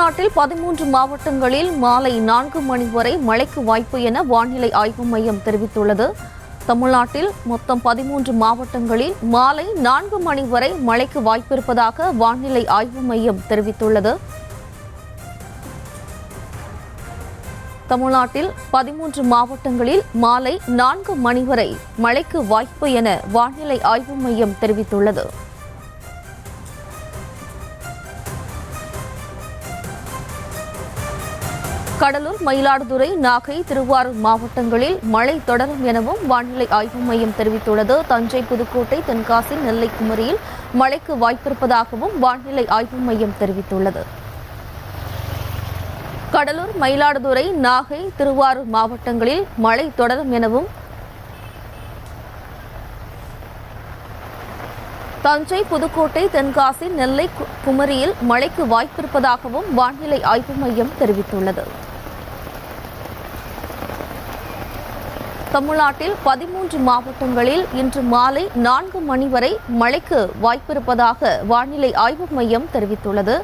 தமிழ்நாட்டில் 13 மாவட்டங்களில் மாலை 4 மணி வரை மழைக்கு வாய்ப்பு என வானிலை ஆய்வு மையம் தெரிவித்துள்ளது. தமிழ்நாட்டில் மொத்தம் 13 மாவட்டங்களில் மாலை 4 மணி வரை மழைக்கு வாய்ப்பிருப்பதாக வானிலை ஆய்வு மையம் தெரிவித்துள்ளது. தமிழ்நாட்டில் 13 மாவட்டங்களில் மாலை 4 மணி வரை மழைக்கு வாய்ப்பு என வானிலை ஆய்வு மையம் தெரிவித்துள்ளது. கடலூர், மயிலாடுதுறை, நாகை, திருவாரூர் மாவட்டங்களில் மழை தொடரும் எனவும் வானிலை ஆய்வு மையம் தெரிவித்துள்ளது. தஞ்சை, புதுக்கோட்டை, தென்காசி, நெல்லை, குமரியில் மழைக்கு வாய்ப்பிருப்பதாகவும் வானிலை ஆய்வு மையம் தெரிவித்துள்ளது. கடலூர், மயிலாடுதுறை, நாகை, திருவாரூர் மாவட்டங்களில் மழை தொடரும் எனவும், தஞ்சை, புதுக்கோட்டை, தென்காசி, நெல்லை, குமரியில் மழைக்கு வாய்ப்பிருப்பதாகவும் வானிலை ஆய்வு மையம் தெரிவித்துள்ளது. தமிழ்நாட்டில் 13 மாவட்டங்களில் இன்று மாலை 4 மணி வரை மழைக்கு வாய்ப்பிருப்பதாக வானிலை ஆய்வு மையம் தெரிவித்துள்ளது.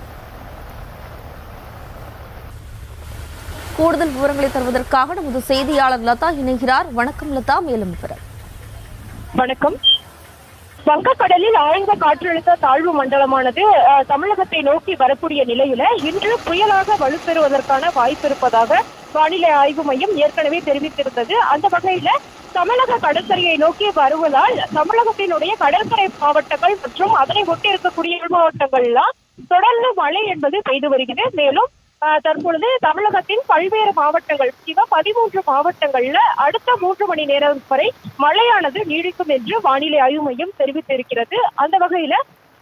கூடுதல் விவரங்களை தருவதற்காக நமது செய்தியாளர் லதா இணைகிறார். வணக்கம் லதா, மேலும் விவரம். வணக்கம். வங்கக்கடலில் ஆழ்ந்த காற்றழுத்த தாழ்வு மண்டலமானது தமிழகத்தை நோக்கி வரக்கூடிய நிலையில இன்று புயலாக வலுப்பெறுவதற்கான வாய்ப்பு இருப்பதாக வானிலை ஆய்வு மையம் ஏற்கனவே தெரிவித்திருந்தது. அந்த வகையில தமிழக கடற்கரையை நோக்கி வருவதால் தமிழகத்தினுடைய கடற்கரை மாவட்டங்கள் மற்றும் அதனை ஒட்டி இருக்கக்கூடிய மாவட்டங்கள்லாம் தொடர்ந்து மழை என்பது பெய்து வருகிறது. மேலும் தற்பொழுது தமிழகத்தின் பல்வேறு மாவட்டங்கள், முக்கியமா 13 மாவட்டங்கள்ல அடுத்த 3 மணி நேரம் வரை மழையானது நீடிக்கும் என்று வானிலை ஆய்வு மையம் தெரிவித்திருக்கிறது. அந்த வகையில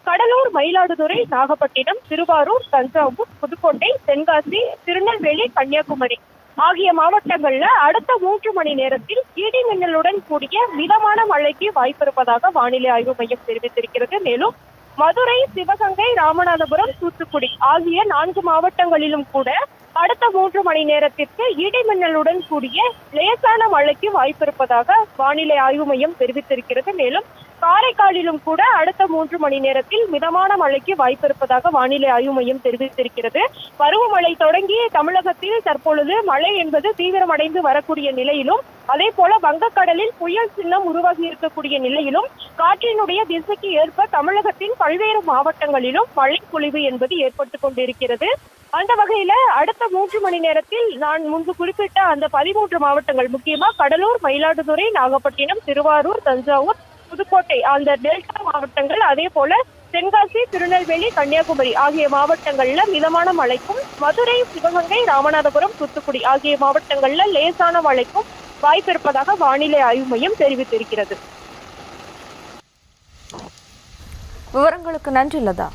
கடலூர், மயிலாடுதுறை, நாகப்பட்டினம், திருவாரூர், தஞ்சாவூர், புதுக்கோட்டை, தென்காசி, திருநெல்வேலி, கன்னியாகுமரி ஆகிய மாவட்டங்கள்ல அடுத்த 3 மணி நேரத்தில் இடி மின்னலுடன் கூடிய மிதமான மழைக்கு வாய்ப்பிருப்பதாக வானிலை ஆய்வு மையம் தெரிவித்திருக்கிறது. மேலும் மதுரை, சிவகங்கை, ராமநாதபுரம், தூத்துக்குடி ஆகிய 4 மாவட்டங்களிலும் கூட அடுத்த 3 மணி நேரத்திற்கு இடி மின்னலுடன் கூடிய லேசான மழைக்கு வாய்ப்பிருப்பதாக வானிலை ஆய்வு மையம் தெரிவித்திருக்கிறது. மேலும் காரைக்காலிலும் கூட அடுத்த 3 மணி நேரத்தில் மிதமான மழைக்கு வாய்ப்பிருப்பதாக வானிலை ஆய்வு மையம் தெரிவித்திருக்கிறது. பருவமழை தொடங்கி தமிழகத்தில் தற்பொழுது மழை என்பது தீவிரமடைந்து வரக்கூடிய நிலையிலும், அதே போல வங்கக்கடலில் புயல் சின்னம் உருவாகி இருக்கக்கூடிய நிலையிலும் காற்றினுடைய திசைக்கு ஏற்ப தமிழகத்தின் பல்வேறு மாவட்டங்களிலும் மழை பொழிவு என்பது ஏற்பட்டுக் கொண்டிருக்கிறது. அந்த வகையில அடுத்த 3 மணி நேரத்தில் நான் முன்பு குறிப்பிட்ட அந்த 13 மாவட்டங்கள், முக்கியமா கடலூர், மயிலாடுதுறை, நாகப்பட்டினம், திருவாரூர், தஞ்சாவூர், புதுக்கோட்டை அந்த டெல்டா மாவட்டங்கள், அதே போல தென்காசி, திருநெல்வேலி, கன்னியாகுமரி ஆகிய மாவட்டங்கள்ல மிதமான மழைக்கும், மதுரை, சிவகங்கை, ராமநாதபுரம், தூத்துக்குடி ஆகிய மாவட்டங்கள்ல லேசான மழைக்கும் வாய்ப்பிருப்பதாக வானிலை ஆய்வு மையம் தெரிவித்திருக்கிறது. விவரங்களுக்கு நன்றி லதா.